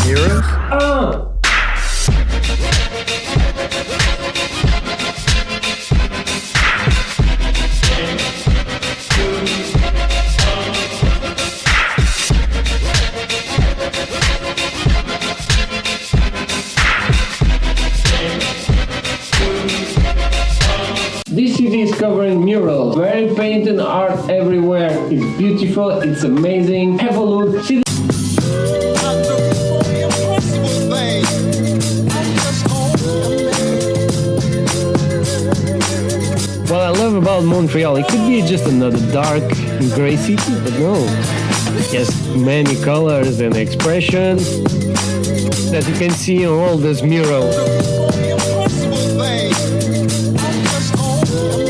Murals? Ah! This city is covering murals, very painted art everywhere. It's beautiful, it's amazing. Have a look. See what I love about Montreal, it could be just another dark, grey city, but no. It has many colors and expressions that you can see on all these murals.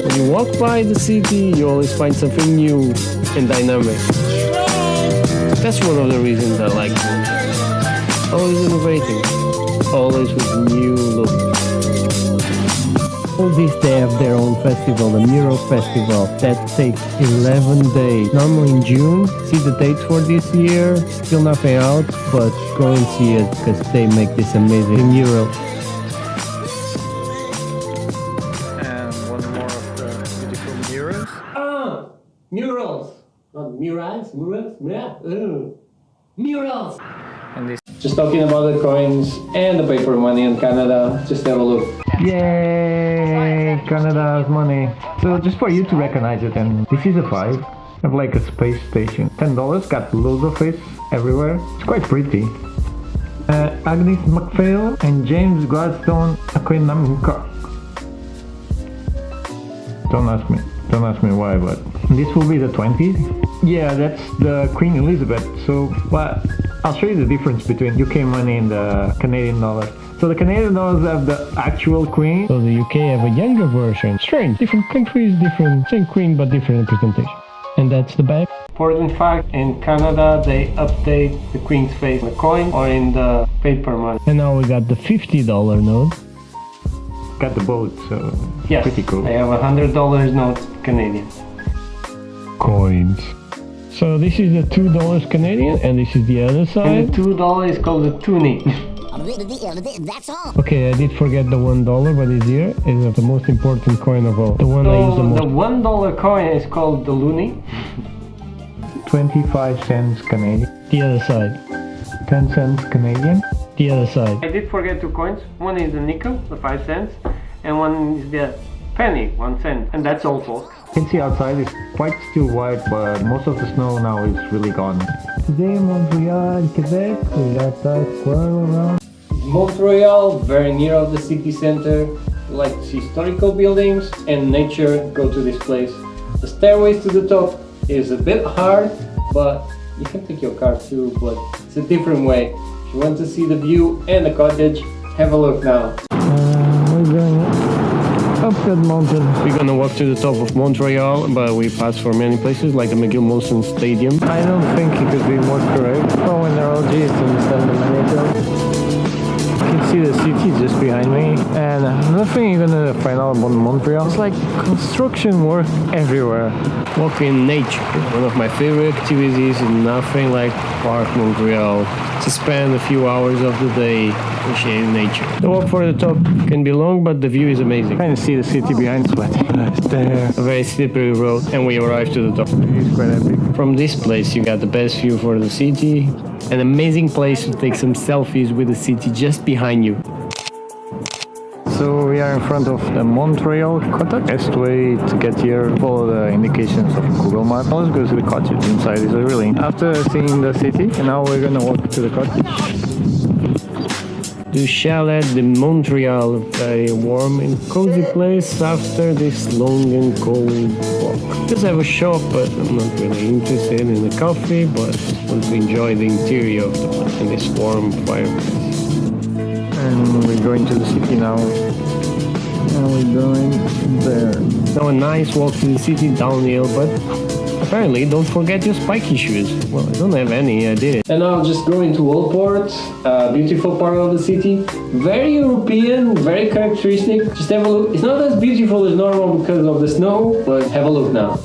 When you walk by the city, you always find something new and dynamic. That's one of the reasons I like Montreal. Always innovating, always with new looks. All these they have their own festival, the Mural Festival, that takes 11 days. Normally in June. See the dates for this year, still nothing out, but go and see it because they make this amazing mural. And one more of the beautiful murals. Ah! Murals! Not murals, murals? Yeah. Murals! And this. Just talking about the coins and the paper money in Canada. Just have a look. Yay! Canada's money. So just for you to recognize it, and this is a 5. Have like a space station. $10, got loads of it everywhere. It's quite pretty. Agnes MacPhail and James Gladstone Aquinamca. Don't ask me why, but this will be the 20. Yeah, that's the Queen Elizabeth. So, well, I'll show you the difference between UK money and the Canadian dollar. So the Canadian dollars have the actual queen. So the UK have a younger version. Strange. Different countries, different, same queen but different representation. And that's the back. Important fact, in Canada they update the Queen's face in the coin or in the paper money. And now we got the $50 note. Got the boat, so Yes, pretty cool. I have $100 note Canadian. Coins. So this is the $2 Canadian and this is the other side. And the $2 is called the toonie. That's all. Okay, I did forget the $1, but it's here. It's the most important coin of all. The one I use the So the most. $1 coin is called the loonie. 25 cents Canadian. The other side. 10 cents Canadian. The other side. I did forget 2 coins. One is the nickel, the 5 cents, and one is the penny, 1 cent. And that's all, folks. You can see outside it's quite still white, but most of the snow now is really gone. Today in Montreal, Quebec, we got that squirrel around. Montreal, very near of the city center. Like to see historical buildings and nature, go to this place. The stairways to the top is a bit hard, but you can take your car too, but it's a different way. If you want to see the view and the cottage, have a look now. We're going up that mountain. We're gonna walk to the top of Montreal, but we pass for many places like the McGill Molson Stadium. I don't think it could be more correct. Oh, when they're all G's in Santa Monica. You can see the city just behind me. And another thing you're gonna find out about Montreal, it's like construction work everywhere. Walk in nature. One of my favorite activities is nothing like Park Montreal. To spend a few hours of the day appreciating nature. The walk for the top can be long, but the view is amazing. Kind of see the city behind us, but it's there. A very slippery road, and we arrived to the top. It's quite epic. From this place, you got the best view for the city. An amazing place to take some selfies with the city just behind you. So we are in front of the Montreal cottage. Best way to get here, follow the indications of Google Maps. Let's go to the cottage inside. It's really after seeing the city, and now we're gonna walk to the cottage. The Chalet de Montreal, a very warm and cozy place after this long and cold walk. Just have a shop, but I'm not really interested in the coffee, but want to enjoy the interior of the place and this warm fireplace. And we're going to the city now. And we're going there. Now a nice walk to the city downhill, but apparently don't forget your spiky shoes. Well, I don't have any, I did it. And now just going to Allport, a beautiful part of the city. Very European, very characteristic. Just have a look. It's not as beautiful as normal because of the snow, but have a look now.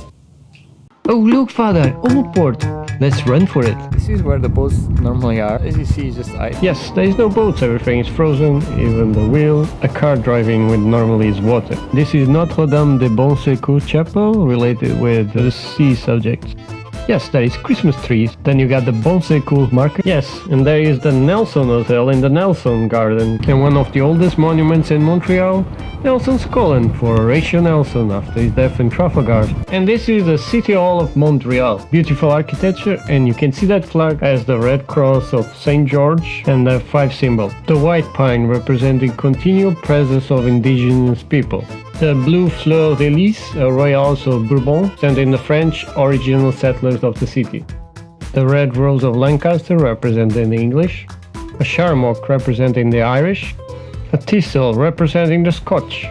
Oh, look, Father, Allport. Let's run for it. This is where the boats normally are. As you see, just ice. Yes, there is no boats, everything is frozen, even the wheel. A car driving with normally is water. This is Notre-Dame de Bonsecours Chapel, related with the sea subjects. Yes, there is Christmas trees. Then you got the Bonsecours market. Yes, and there is the Nelson Hotel in the Nelson Garden. And one of the oldest monuments in Montreal, Nelson's column for Horatio Nelson after his death in Trafalgar. And this is the City Hall of Montreal. Beautiful architecture, and you can see that flag as the red cross of St. George and the 5 symbol. The white pine representing continual presence of indigenous people. The blue fleur de lis, royals of Bourbon, representing the French original settlers of the city. The red rose of Lancaster representing the English. A charmock representing the Irish. A thistle representing the Scotch.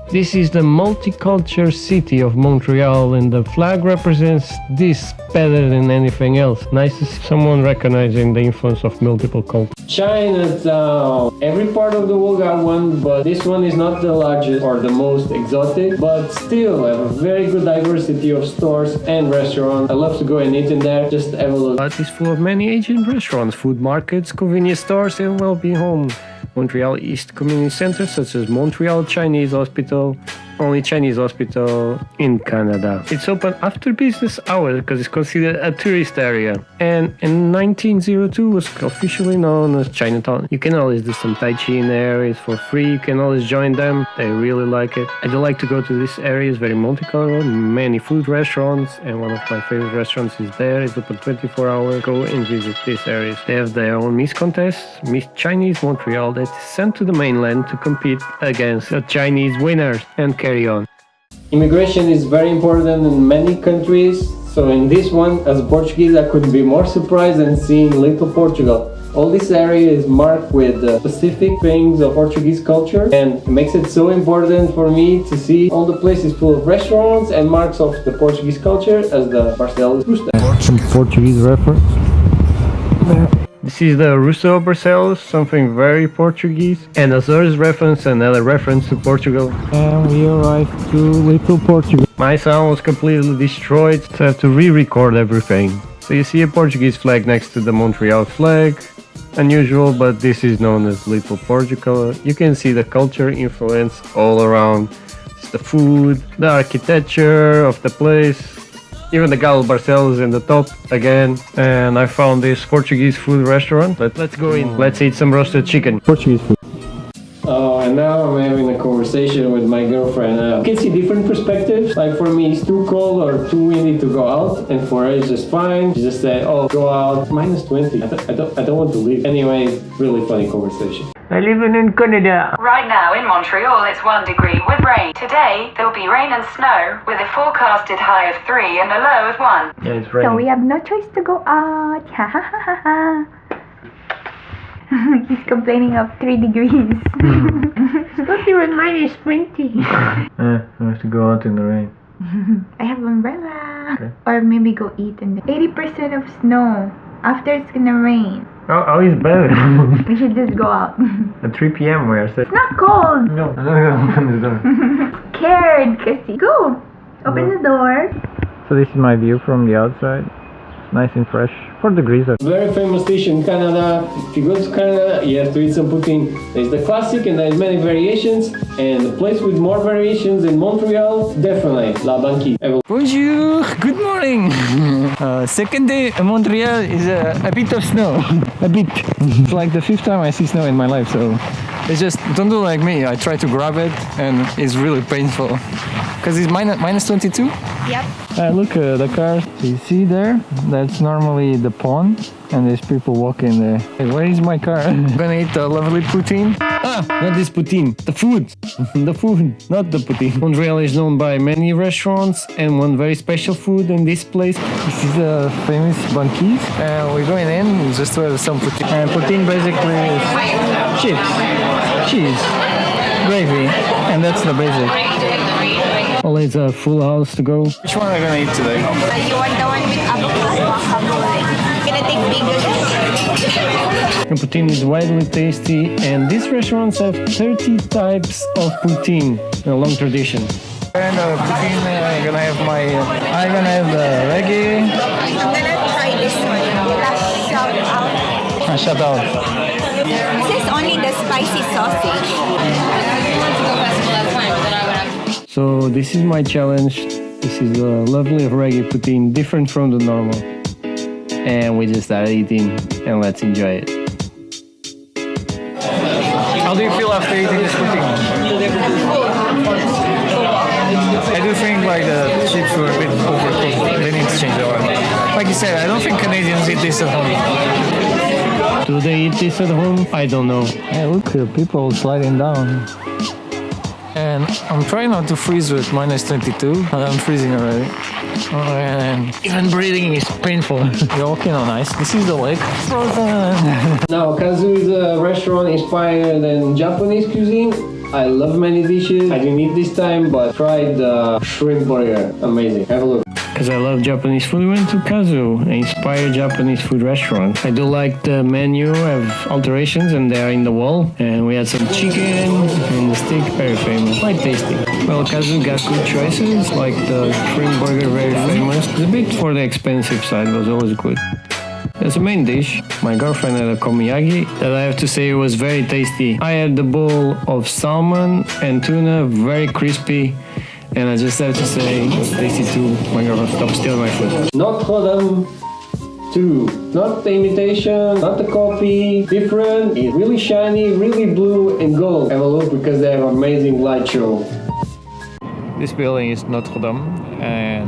This is the multicultural city of Montreal, and the flag represents this better than anything else. Nice to see someone recognizing the influence of multiple cultures. Chinatown. Every part of the world got one, but this one is not the largest or the most exotic, but still have a very good diversity of stores and restaurants. I love to go and eat in there, just have a look. But it's full of many Asian restaurants, food markets, convenience stores, and well-being homes. Montreal East Community Centers such as Montreal Chinese Hospital, only Chinese hospital in Canada. It's open after business hours because it's considered a tourist area. And in 1902 was officially known as Chinatown. You can always do some Tai Chi in the area, it's for free. You can always join them, they really like it. I do like to go to this area, it's very multicultural, many food restaurants, and one of my favorite restaurants is there. It's open 24 hours. Go and visit these areas. They have their own Miss Contest, Miss Chinese Montreal, that is sent to the mainland to compete against the Chinese winners and carry on. Immigration is very important in many countries, so in this one, as a Portuguese, I couldn't be more surprised than seeing Little Portugal. All this area is marked with specific things of Portuguese culture, and it makes it so important for me to see all the places full of restaurants and marks of the Portuguese culture as the Barcelos Rooster. Some Portuguese reference. This is the Rousseau Barcelos, something very Portuguese, and Azores reference, another reference to Portugal. And we arrived to Little Portugal. My sound was completely destroyed, so I have to re-record everything. So you see a Portuguese flag next to the Montreal flag. Unusual, but this is known as Little Portugal. You can see the culture influence all around. It's the food, the architecture of the place. Even the Galo Barcelos in the top again. And I found this Portuguese food restaurant. Let's go in. Let's eat some roasted chicken. Portuguese food. Oh, and now I'm having a conversation with my girlfriend. You can see different perspectives. Like for me, it's too cold or too windy to go out, and for her, it's just fine. She just said, "Oh, go out. Minus 20. I don't want to leave." Anyway, really funny conversation. I live in Canada. Right now in Montreal it's 1 degree with rain. Today there'll be rain and snow with a forecasted high of 3 and a low of 1. Yeah, it's raining. So we have no choice to go out. He's complaining of 3 degrees. Supposed to be minus 20. I have to go out in the rain. I have umbrella. Okay. Or maybe go eat in the 80% of snow. After it's gonna rain. Oh, it's better. We should just go out. At 3 p.m. we are safe. It's not cold. No, I'm not gonna open the door. Scared, Cassie. Go. Open the door. So this is my view from the outside. It's nice and fresh. 4 degrees. Very famous dish in Canada. If you go to Canada, you have to eat some poutine. There's the classic and there's many variations. And the place with more variations in Montreal, definitely La Banquise. Bonjour, good morning. Second day in Montreal is a bit of snow. A bit. It's like the 5th time I see snow in my life, so it's just, don't do like me. I try to grab it and it's really painful. Because it's minus 22? Yep. Look, the car. You see there? That's normally the pond. And there's people walking there. Hey, where is my car? I'm gonna eat a lovely poutine. Not this poutine, the food. The food, not the poutine. Montreal is known by many restaurants and one very special food in this place. This is a famous banquise. And we're going in just to have some poutine. And poutine basically is chips, cheese, gravy, and that's the basic. Always a full house to go. Which one are we gonna eat today? You want the one with guacamole. Gonna take bigger. The poutine is widely tasty, and these restaurants have 30 types of poutine, a long tradition. And poutine, I'm gonna have the reggae. I'm gonna try Shut down. It says only the spicy sausage. So this is my challenge. This is a lovely reggae poutine, different from the normal. And we just started eating, and let's enjoy it. How do you feel after eating this poutine? I do think like the chips were a bit overcooked. They need to change the oil. Like you said, I don't think Canadians eat this at home. Do they eat this at home? I don't know. Hey, look, people sliding down. And I'm trying not to freeze with minus 22, and I'm freezing already. Oh, and even breathing is painful. You're walking on ice. This is the lake. Frozen. Now, Kazu is a restaurant inspired in Japanese cuisine. I love many dishes. I didn't eat this time, but tried the shrimp burger. Amazing. Have a look. Because I love Japanese food, we went to Kazu, an inspired Japanese food restaurant. I do like the menu have alterations and they are in the wall. And we had some chicken and the steak, very famous, quite tasty. Well, Kazu got good choices, like the shrimp burger, very famous. It's a bit for the expensive side, but it was always good. As a main dish, my girlfriend had a komiyaki that I have to say was very tasty. I had the bowl of salmon and tuna, very crispy. And I just have to say, it was tasty too. My girlfriend stopped stealing my food. Notre-Dame 2. Not the imitation, not the copy. Different. It's really shiny, really blue and gold. Have a look because they have amazing light show. This building is Notre-Dame, and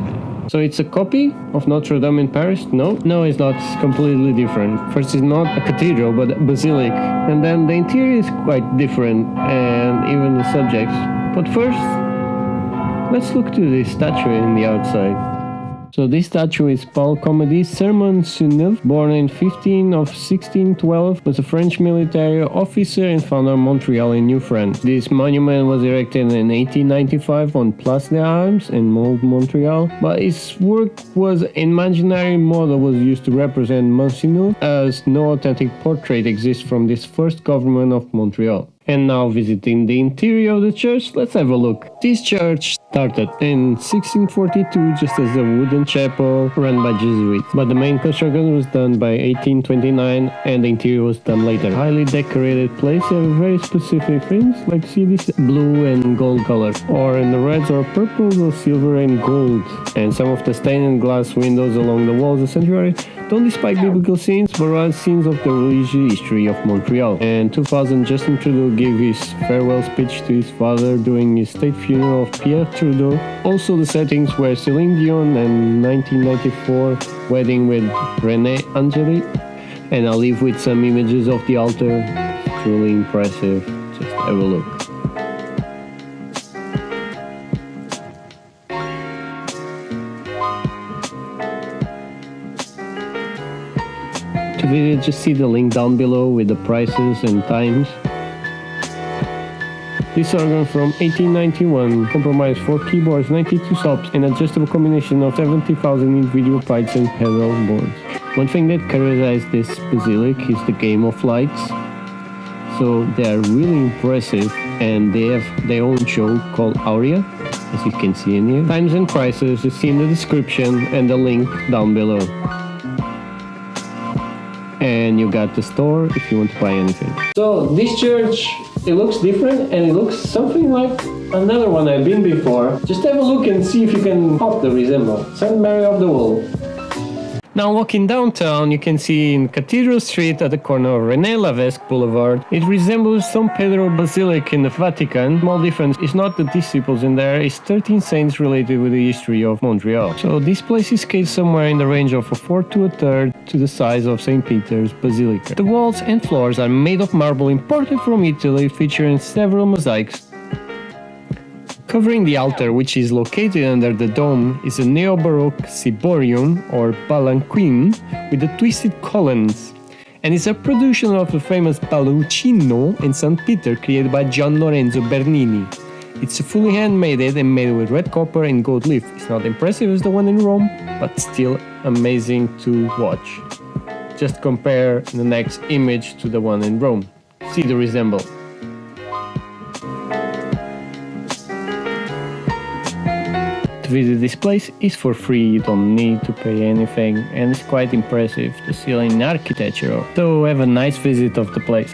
So it's a copy of Notre-Dame in Paris? No, it's not. It's completely different. First, it's not a cathedral, but a basilica. And then the interior is quite different, and even the subjects. But first, let's look to this statue in the outside. So this statue is Paul Comédie Sermon Sunneuf, born in 1612, was a French military officer and founder of Montreal in New France. This monument was erected in 1895 on Place des Armes in Montreal, but its work was imaginary model was used to represent Monsignor, as no authentic portrait exists from this first government of Montreal. And now visiting the interior of the church, let's have a look. This church started in 1642 just as a wooden chapel run by Jesuits, but the main construction was done by 1829 and the interior was done later. Highly decorated place have very specific things, like see this blue and gold color, or in the reds or purples or silver and gold. And some of the stained glass windows along the walls of the sanctuary don't depict biblical scenes, but rather scenes of the religious history of Montreal. And 2000, Justin Trudeau gave his farewell speech to his father during his state funeral of Pierre Trudeau. Also the settings were Celine Dion and 1994 wedding with René Angeli. And I'll leave with some images of the altar. It's truly impressive. Just have a look. To video, just see the link down below with the prices and times. This organ from 1891 comprised 4 keyboards, 92 stops, and adjustable combination of 70,000 individual pipes and pedal boards. One thing that characterizes this basilica is the game of lights. So they are really impressive, and they have their own show called Aurea, as you can see in here. Times and prices you see in the description and the link down below. And you got the store if you want to buy anything. So this church, it looks different and it looks something like another one I've been before. Just have a look and see if you can pop the resemble. St. Mary of the Wool. Now walking downtown, you can see in Cathedral Street at the corner of René Lévesque Boulevard, it resembles San Pedro Basilica in the Vatican. Small difference is not the disciples in there, it's 13 saints related with the history of Montreal. So this place is scaled somewhere in the range of a 4 to a third to the size of St. Peter's Basilica. The walls and floors are made of marble imported from Italy, featuring several mosaics. Covering the altar, which is located under the dome, is a neo-baroque ciborium or palanquin with the twisted columns, and is a production of the famous Balducino in St. Peter created by Gian Lorenzo Bernini. It's fully handmade and made with red copper and gold leaf. It's not impressive as the one in Rome, but still amazing to watch. Just compare the next image to the one in Rome. See the resemble. To visit this place is for free, you don't need to pay anything, and it's quite impressive to see in architecture. So have a nice visit of the place.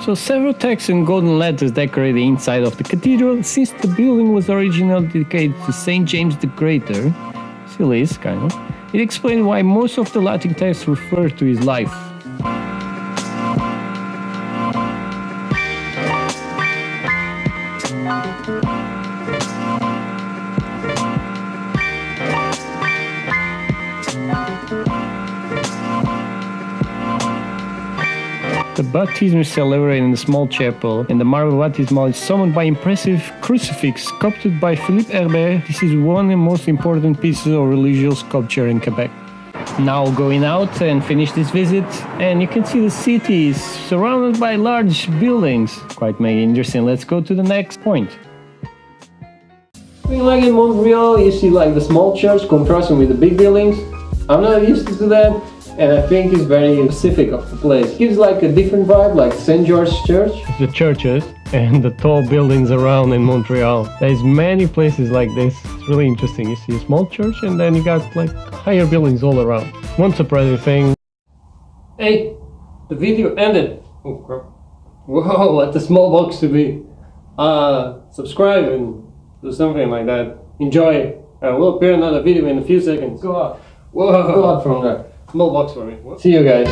So several texts and golden letters decorate the inside of the cathedral, since the building was originally dedicated to Saint James the Greater, still is, kind of. It explains why most of the Latin texts refer to his life. The baptism is celebrated in the small chapel, and the marble baptismal is summoned by impressive crucifix sculpted by Philippe Herbert. This is one of the most important pieces of religious sculpture in Quebec. Now going out and finish this visit, and you can see the city is surrounded by large buildings. Quite mega interesting. Let's go to the next point. Like in Montreal, you see like the small church contrasting with the big buildings. I'm not used to that. And I think it's very specific of the place. It gives like a different vibe, like St. George's Church. The churches and the tall buildings around in Montreal. There's many places like this. It's really interesting. You see a small church and then you got like higher buildings all around. One surprising thing. Hey, the video ended. Oh crap. Whoa, what a small box to be. Subscribe and do something like that. Enjoy. We'll appear another video in a few seconds. Go out. Whoa. Go out from there. Small box for me. What? See you guys.